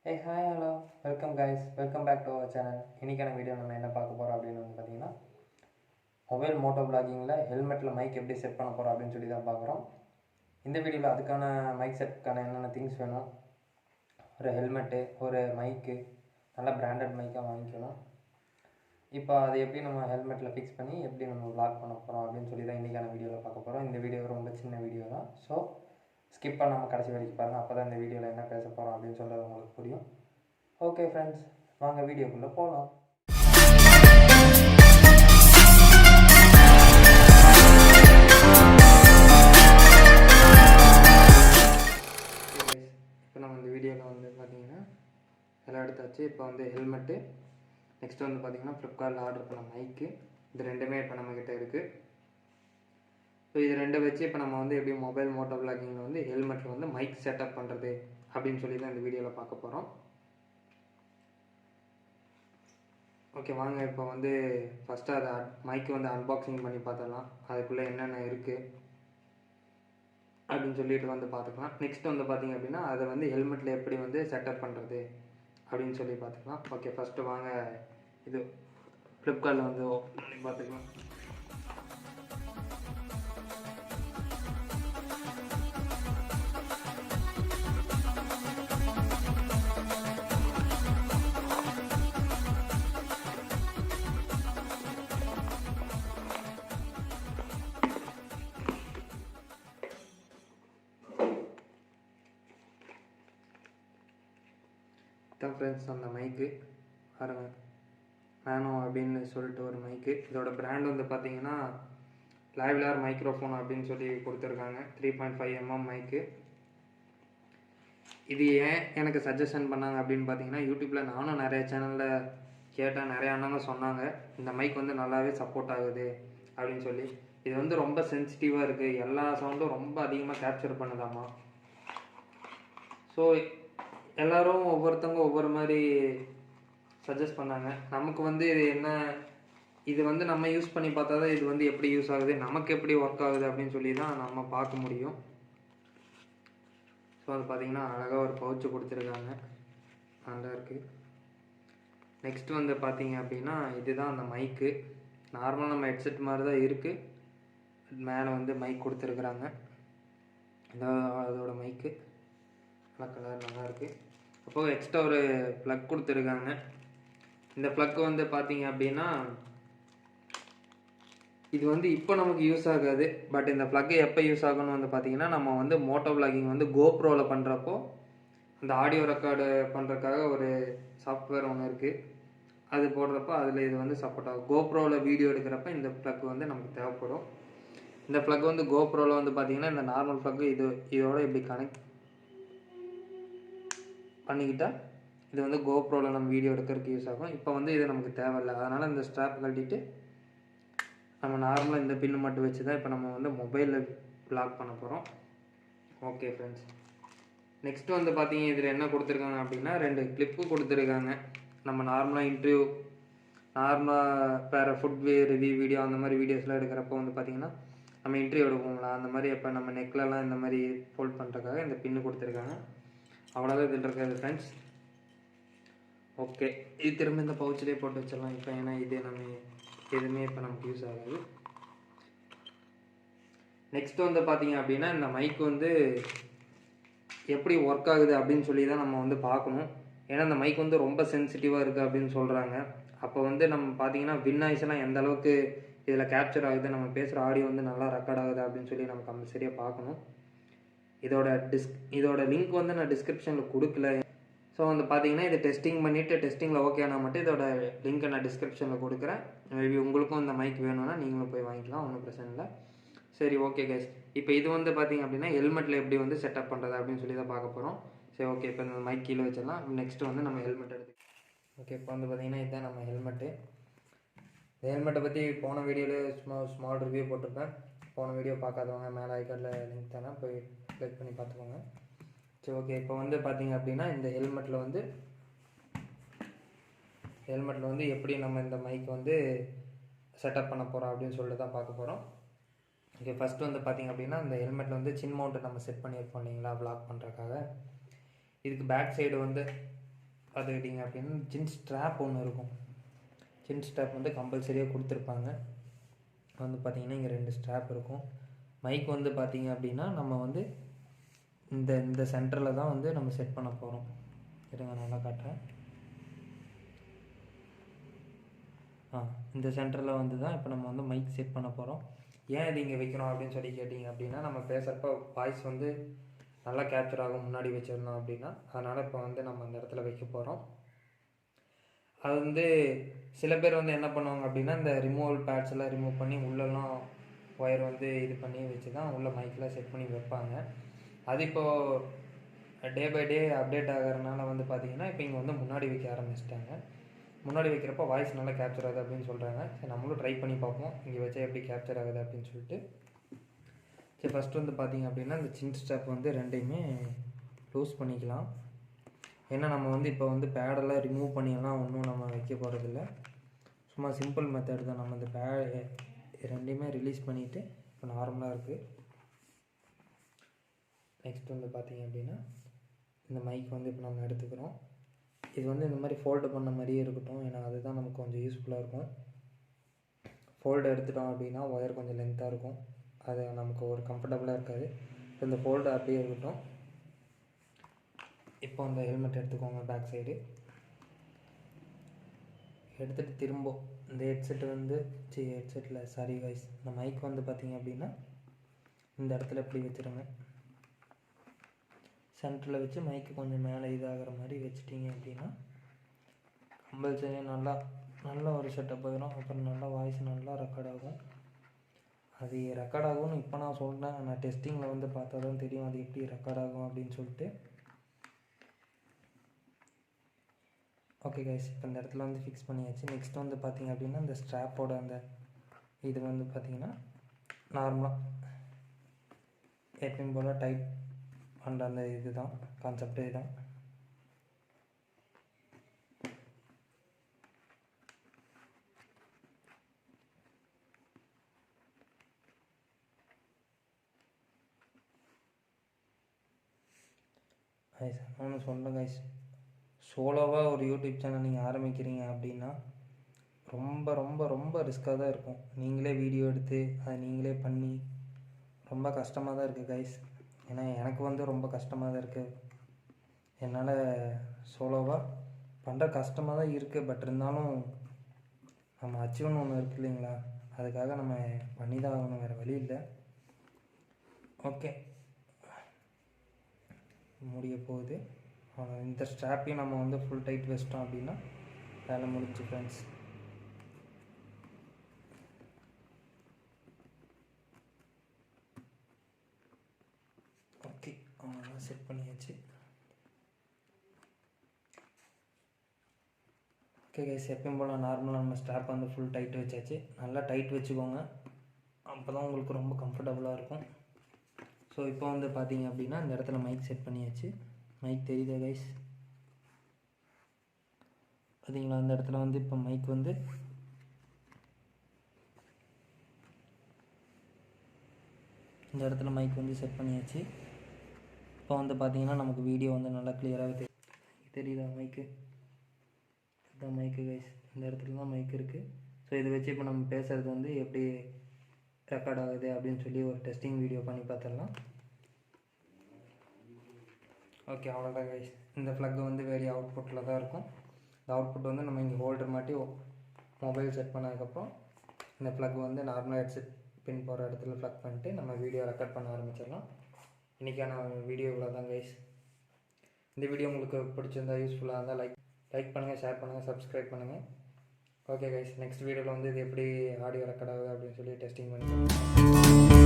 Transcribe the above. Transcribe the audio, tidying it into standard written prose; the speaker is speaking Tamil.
Hey, hi, hello, welcome guys, welcome back to our channel. இன்னைக்கான வீடியோ நம்ம என்ன பார்க்க போகிறோம் அப்படின்னு வந்து பார்த்தீங்கன்னா மொபைல் மோட்டோ விளாகிங்கில் ஹெல்மெட்டில் மைக் எப்படி செட் பண்ண போகிறோம் அப்படின்னு சொல்லி தான் பார்க்குறோம். இந்த வீடியோவில் அதுக்கான மைக் செட்டுக்கான என்னென்ன திங்ஸ் வேணும், ஒரு ஹெல்மெட்டு, ஒரு மைக்கு, நல்ல பிராண்டட் மைக்காக வாங்கிக்கணும். இப்போ அதை எப்படி நம்ம ஹெல்மெட்டில் ஃபிக்ஸ் பண்ணி எப்படி நம்ம விளாக் பண்ண போகிறோம் அப்படின்னு சொல்லி தான் இன்றைக்கான வீடியோவில் பார்க்க போகிறோம். இந்த வீடியோ ரொம்ப சின்ன வீடியோ தான், ஸோ ஸ்கிப் பண்ணாமல் கடைசி வரைக்கும் பாருங்கள். அப்போ தான் இந்த வீடியோவில் என்ன பேச போகிறோம் அப்படின்னு சொல்கிறது உங்களுக்கு புரியும். ஓகே ஃப்ரெண்ட்ஸ், வாங்க வீடியோக்குள்ளே போகலாம். இப்போ நம்ம இந்த வீடியோவில் வந்து பார்த்தீங்கன்னா எல்லாம் எடுத்தாச்சு. இப்போ வந்து ஹெல்மெட்டு, நெக்ஸ்ட் வந்து பார்த்தீங்கன்னா ஃப்ளிப்கார்ட்டில் ஆர்டர் பண்ண மைக்கு, இது ரெண்டுமே இப்போ நம்மக்கிட்ட இருக்குது. ஸோ இது ரெண்டை வச்சு இப்போ நம்ம வந்து எப்படி மொபைல் மோட்டோ விளாகிங்கில் வந்து ஹெல்மெட்டில் வந்து மைக் செட்டப் பண்ணுறது அப்படின்னு சொல்லி தான் இந்த வீடியோவில் பார்க்க போகிறோம். ஓகே, வாங்க இப்போ வந்து ஃபஸ்ட்டு அதை மைக்கு வந்து அன்பாக்சிங் பண்ணி பார்த்துடலாம். அதுக்குள்ளே என்னென்ன இருக்குது அப்படின்னு சொல்லிட்டு வந்து பார்த்துக்கலாம். நெக்ஸ்ட் வந்து பார்த்திங்க அப்படின்னா அதை வந்து ஹெல்மெட்டில் எப்படி வந்து செட்டப் பண்ணுறது அப்படின்னு சொல்லி பார்த்துக்கலாம். ஓகே, ஃபஸ்ட்டு வாங்க இது ஃப்ளிப்கார்ட்டில் வந்து ஓப்பன் பண்ணி பார்த்துக்கலாம். தான் ஃப்ரெண்ட்ஸ், அந்த மைக்கு பாருங்க, நானோ அப்படின்னு சொல்லிட்டு ஒரு மைக்கு. இதோட பிராண்ட் வந்து பார்த்தீங்கன்னா லைவ்லார் மைக்ரோஃபோன் அப்படின்னு சொல்லி கொடுத்துருக்காங்க. 3.5 mm மைக்கு. இது ஏன் எனக்கு சஜஷன் பண்ணாங்க அப்படின்னு பார்த்தீங்கன்னா, யூடியூப்பில் நானும் நிறைய சேனலில் கேட்டேன், நிறைய அண்ணங்க சொன்னாங்க இந்த மைக் வந்து நல்லாவே சப்போர்ட் ஆகுது அப்படின்னு சொல்லி. இது வந்து ரொம்ப சென்சிட்டிவாக இருக்குது, எல்லா சவுண்டும் ரொம்ப அதிகமாக கேப்சர் பண்ணுதாமா. ஸோ எல்லோரும் ஒவ்வொருத்தவங்க ஒவ்வொரு மாதிரி சஜஸ்ட் பண்ணாங்க. நமக்கு வந்து இது என்ன, இது வந்து நம்ம யூஸ் பண்ணி பார்த்தா தான் இது வந்து எப்படி யூஸ் ஆகுது, நமக்கு எப்படி ஒர்க் ஆகுது அப்படின்னு சொல்லி தான் நம்ம பார்க்க முடியும். ஸோ அது பார்த்திங்கன்னா அழகாக ஒரு பவுச்சு கொடுத்துருக்காங்க, நல்லா இருக்குது. நெக்ஸ்ட் வந்து பார்த்திங்க அப்படின்னா இதுதான் அந்த மைக்கு. நார்மலாக நம்ம ஹெட்செட் மாதிரி தான் இருக்குது, மேலே வந்து மைக் கொடுத்துருக்குறாங்க. அதோட மைக்கு நல்லா கலர் நல்லா இருக்குது. அப்போ எக்ஸ்ட்ரா ஒரு ப்ளக் கொடுத்துருக்காங்க. இந்த ப்ளக் வந்து பார்த்தீங்க அப்படின்னா இது வந்து இப்போ நமக்கு யூஸ் ஆகாது, பட் இந்த ப்ளக்கு எப்போ யூஸ் ஆகணும்னு வந்து பார்த்தீங்கன்னா நம்ம வந்து மோட்டோ விளாகிங் வந்து கோப்ரோவில் பண்ணுறப்போ அந்த ஆடியோ ரெக்கார்டு பண்ணுறதுக்காக ஒரு சாஃப்ட்வேர் ஒன்று இருக்குது, அது போடுறப்போ அதில் இது வந்து சப்போர்ட் ஆகும். கோப்ரோவில் வீடியோ எடுக்கிறப்ப இந்த ப்ளக் வந்து நமக்கு தேவைப்படும். இந்த ப்ளக் வந்து கோப்ரோவில் வந்து பார்த்தீங்கன்னா இந்த நார்மல் ப்ளக்கு இதோட இப்படி கனெக்ட் பண்ணிக்கிட்டால் இது வந்து கோப்ரோவில் நம்ம வீடியோ எடுக்கிறதுக்கு யூஸ் ஆகும். இப்போ வந்து இது நமக்கு தேவையில்லை, அதனால் இந்த ஸ்ட்ராப் கழட்டிட்டு நம்ம நார்மலாக இந்த பின்னு மட்டும் வச்சு தான் இப்போ நம்ம வந்து மொபைலில் ப்ளாக் பண்ண போகிறோம். ஓகே ஃப்ரெண்ட்ஸ், நெக்ஸ்ட்டு வந்து பார்த்தீங்க இதில் என்ன கொடுத்துருக்காங்க அப்படின்னா 2 கிளிப்பு கொடுத்துருக்காங்க. நம்ம நார்மலாக இன்டர்வியூ, நார்மலாக வேறு ஃபுட் ரிவ்யூ வீடியோ அந்த மாதிரி வீடியோஸ்லாம் எடுக்கிறப்போ வந்து பார்த்திங்கன்னா நம்ம இன்டர்வியூ எடுப்போங்களா, அந்த மாதிரி இப்போ நம்ம நெக்லலாம் இந்த மாதிரி ஃபோல்ட் பண்ணுறதுக்காக இந்த பின்னு கொடுத்துருக்காங்க. அவ்வளோதான் இதில் இருக்காது ஃப்ரெண்ட்ஸ். ஓகே, இது திரும்ப இந்த பவுச்சிலே போட்டு வச்சிடலாம் இப்போ, ஏன்னா இது நம்ம எதுவுமே இப்போ நமக்கு யூஸ் ஆகாது. நெக்ஸ்ட் வந்து பார்த்தீங்க அப்படின்னா இந்த மைக் வந்து எப்படி ஒர்க் ஆகுது அப்படின்னு சொல்லி தான் நம்ம வந்து பார்க்கணும். ஏன்னா இந்த மைக் வந்து ரொம்ப சென்சிட்டிவாக இருக்குது அப்படின்னு சொல்கிறாங்க. அப்போ வந்து நம்ம பார்த்தீங்கன்னா வின் நாய்ஸ்லாம் எந்த அளவுக்கு இதில் கேப்சர் ஆகுது, நம்ம பேசுகிற ஆடியோ வந்து நல்லா ரெக்கார்ட் ஆகுது அப்படின்னு சொல்லி நம்ம கம்பல்சரியாக பார்க்கணும். இதோட லிங்க் வந்து நான் டிஸ்கிரிப்ஷனில் கொடுக்கல. ஸோ வந்து பார்த்தீங்கன்னா இதை டெஸ்டிங் பண்ணிவிட்டு டெஸ்டிங்கில் ஓகே ஆனால் மட்டும் இதோட லிங்க்கை நான் டிஸ்கிரிப்ஷனில் கொடுக்குறேன். மேபி உங்களுக்கும் இந்த மைக் வேணும்னா நீங்களும் போய் வாங்கிக்கலாம், ஒன்றும் பிரச்சனை இல்லை. சரி, ஓகே கைஸ், இப்போ இது வந்து பார்த்திங்க அப்படின்னா ஹெல்மெட்டில் எப்படி வந்து செட்டப் பண்ணுறது அப்படின்னு சொல்லி தான் பார்க்க போகிறோம். சரி, ஓகே, இப்போ இந்த மைக் கீழே வச்சிடலாம். நெக்ஸ்ட்டு வந்து நம்ம ஹெல்மெட் எடுத்து. ஓகே, இப்போ வந்து பார்த்திங்கன்னா இதுதான் நம்ம ஹெல்மெட்டு. இந்த ஹெல்மெட்டை பற்றி போன வீடியோவில் ஸ்மால் ரிவ்யூ போட்டிருப்பேன். போன வீடியோ பார்க்காதவங்க மேலே ஐக்கார்டில் லிங்க் தானே, போய் கிளிக் பண்ணி பார்த்துக்கோங்க. சரி, ஓகே, இப்போ வந்து பார்த்திங்க அப்படின்னா இந்த ஹெல்மெட்டில் வந்து எப்படி நம்ம இந்த மைக் வந்து செட்டப் பண்ண போகிறோம் அப்படின்னு சொல்லிட்டு தான் பார்க்க போகிறோம். ஓகே, ஃபஸ்ட்டு வந்து பார்த்திங்க அப்படின்னா இந்த ஹெல்மெட்டில் வந்து சின் மவுண்ட்டு நம்ம செட் பண்ணியிருப்போம் இல்லைங்களா, வ்ளாக் பண்ணுறதுக்காக. இதுக்கு பேக் சைடு வந்து பார்த்துக்கிட்டிங்க அப்படின்னா ஜின் ஸ்ட்ராப் ஒன்று இருக்கும். ஜின் ஸ்ட்ராப் வந்து கம்பல்சரியாக கொடுத்துருப்பாங்க. வந்து பார்த்திங்கன்னா இங்கே 2 ஸ்ட்ராப் இருக்கும். மைக் வந்து பார்த்திங்க அப்படின்னா நம்ம வந்து இந்த சென்டரில் தான் வந்து நம்ம செட் பண்ண போகிறோம். இருங்க நல்லா காட்டுறேன். இந்த சென்டரில் வந்து தான் இப்போ நம்ம வந்து மைக் செட் பண்ண போகிறோம். ஏன் இது இங்கே வைக்கிறோம் அப்படின்னு சொல்லி கேட்டிங்க அப்படின்னா, நம்ம பேசுகிறப்ப வாய்ஸ் வந்து நல்லா கேப்சர் ஆகும் முன்னாடி வச்சுருந்தோம் அப்படின்னா. அதனால் இப்போ வந்து நம்ம அந்த இடத்துல வைக்க போகிறோம். அது வந்து சில பேர் வந்து என்ன பண்ணுவாங்க அப்படின்னா, இந்த ரிமூவல் பேட்ஸ் எல்லாம் ரிமூவ் பண்ணி உள்ளெல்லாம் ஒயர் வந்து இது பண்ணி வச்சு தான் உள்ள மைக்கில் செட் பண்ணி வைப்பாங்க. அது இப்போது டே பை டே அப்டேட் ஆகிறதுனால வந்து பார்த்திங்கன்னா இப்போ இங்கே வந்து முன்னாடி வைக்க ஆரம்பிச்சிட்டாங்க. முன்னாடி வைக்கிறப்போ வாய்ஸ் நல்லா கேப்சர் ஆகுது அப்படின்னு சொல்கிறாங்க. சரி, நம்மளும் ட்ரை பண்ணி பார்ப்போம் இங்கே வச்சா எப்படி கேப்சர் ஆகுது அப்படின்னு சொல்லிட்டு. சரி, ஃபஸ்ட்டு வந்து பார்த்திங்க அப்படின்னா இந்த சின் ஸ்ட்ராப் வந்து 2யுமே லூஸ் பண்ணிக்கலாம். ஏன்னா நம்ம வந்து இப்போ வந்து பேடெல்லாம் ரிமூவ் பண்ணியெல்லாம் ஒன்றும் நம்ம வைக்க போகிறதில்ல. சும்மா சிம்பிள் மெத்தட் தான். நம்ம இந்த 2யுமே ரிலீஸ் பண்ணிவிட்டு இப்போ நார்மலாக இருக்குது. நெக்ஸ்ட் வந்து பார்த்திங்க அப்படின்னா இந்த மைக் வந்து இப்போ நம்ம எடுத்துக்கிறோம். இது வந்து இந்த மாதிரி ஃபோல்டு பண்ண மாதிரியே இருக்கட்டும். ஏன்னா அதுதான் நமக்கு கொஞ்சம் யூஸ்ஃபுல்லாக இருக்கும். ஃபோல்டு எடுத்துட்டோம் அப்படின்னா ஒயர் கொஞ்சம் லென்த்தாக இருக்கும். அது நமக்கு ஒரு கம்ஃபர்டபுளாக இருக்காது. இப்போ இந்த ஃபோல்டு அப்படியே இருக்கட்டும். இப்போ அந்த ஹெல்மெட் எடுத்துக்கோங்க. பேக் சைடு எடுத்துகிட்டு திரும்ப இந்த ஹெட்செட்டு வந்து ஹெட்செட்டில் சாரி வாய்ஸ் இந்த மைக் வந்து பார்த்திங்க அப்படின்னா இந்த இடத்துல எப்படி வச்சுருங்க. சென்டரில் வச்சு மைக்கு கொஞ்சம் மேலே இதாகிற மாதிரி வச்சுட்டிங்க அப்படின்னா கம்பல்சரி நல்லா ஒரு செட்டப் ஆகிரும். அப்புறம் நல்லா வாய்ஸ் நல்லா ரெக்கார்ட் ஆகும். அது ரெக்கார்ட் ஆகும்னு இப்போ நான் சொல்கிறேன். நான் டெஸ்டிங்கில் வந்து பார்த்தா தான் தெரியும் அது எப்படி ரெக்கார்ட் ஆகும் அப்படின்னு சொல்லிட்டு. ஓகே கைஸ், இப்போ இந்த இடத்துல வந்து ஃபிக்ஸ் பண்ணியாச்சு. நெக்ஸ்ட் வந்து பார்த்திங்க அப்படின்னா இந்த ஸ்ட்ராப்போட அந்த இது வந்து பார்த்திங்கன்னா நார்மலாக எப்பயும் போல் டைட் பண்ணுற அந்த இது தான் கான்செப்டே தான். கைஸ் ஒன்று சொல்கிறேன் கைஸ், சோலோவாக ஒரு யூடியூப் சேனல் நீங்கள் ஆரம்பிக்கிறீங்க அப்படின்னா ரொம்ப ரொம்ப ரொம்ப ரிஸ்க்காக தான் இருக்கும். நீங்களே வீடியோ எடுத்து அதை நீங்களே பண்ணி ரொம்ப கஷ்டமாக தான் இருக்குது கைஸ். ஏன்னா எனக்கு வந்து ரொம்ப கஷ்டமாக தான் இருக்குது. என்னால் சோலோவாக பண்ணுற கஷ்டமாக தான் இருக்குது. பட் இருந்தாலும் நம்ம அச்சீவ்னு ஒன்று இருக்குது இல்லைங்களா, அதுக்காக நம்ம பண்ணி தான் ஆகணும், வேறு வழி இல்லை. ஓகே, முடிய போகுது. இந்த ஸ்ட்ராப்பையும் நம்ம வந்து ஃபுல் டைட் வச்சிட்டோம் அப்படின்னா வேலை முடிஞ்சு ஃப்ரெண்ட்ஸ். ஓகே, அவ்வளோதான் செட் பண்ணியாச்சு. ஓகே கைஸ், எப்பயும் போல் நார்மலாக நம்ம ஸ்ட்ராப் வந்து ஃபுல் டைட் வச்சாச்சு. நல்லா டைட் வச்சுக்கோங்க, அப்போ தான் உங்களுக்கு ரொம்ப கம்ஃபர்டபுளாக இருக்கும். ஸோ இப்போ வந்து பார்த்தீங்க அப்படின்னா இந்த இடத்துல மைக் செட் பண்ணியாச்சு. மைக் தெரியுதா கைஸ்? பார்த்தீங்களா, அந்த இடத்துல வந்து இப்போ மைக் வந்து இந்த இடத்துல மைக் வந்து செட் பண்ணியாச்சு. இப்போ வந்து பார்த்தீங்கன்னா நமக்கு வீடியோ வந்து நல்லா கிளியராகவே தெரியுதா மைக்கு? இதுதான் மைக்கு கைஸ், இந்த இடத்துல தான் மைக் இருக்குது. ஸோ இதை வச்சு இப்போ நம்ம பேசுகிறது வந்து எப்படி ரெக்கார்ட் ஆகுது அப்படின்னு சொல்லி ஒரு டெஸ்டிங் வீடியோ பண்ணி பார்த்துடலாம். ஓகே, அவ்வளோதான் கைஸ். இந்த ஃப்ளக்கு வந்து வேறு அவுட்புட்டில் தான் இருக்கும். இந்த அவுட்புட் வந்து நம்ம இங்கே ஹோல்டர் மாட்டி மொபைல் செட் பண்ணதுக்கப்புறம் இந்த ஃப்ளக் வந்து நார்மலாக ஹெட்செட் பின் போகிற இடத்துல ஃப்ளக் பண்ணிட்டு நம்ம வீடியோ ரெக்கார்ட் பண்ண ஆரம்பிச்சிடலாம். இன்றைக்கான வீடியோ இவ்வளோ தான் கைஸ். இந்த வீடியோ உங்களுக்கு பிடிச்சிருந்தா யூஸ்ஃபுல்லாக இருந்தால் லைக் பண்ணுங்கள், ஷேர் பண்ணுங்கள், சப்ஸ்கிரைப் பண்ணுங்கள். ஓகே கைஸ், நெக்ஸ்ட் வீடியோவில் வந்து இது எப்படி ஆடியோ ரெக்கார்ட் ஆகுது அப்படின்னு சொல்லி டெஸ்டிங் பண்ணி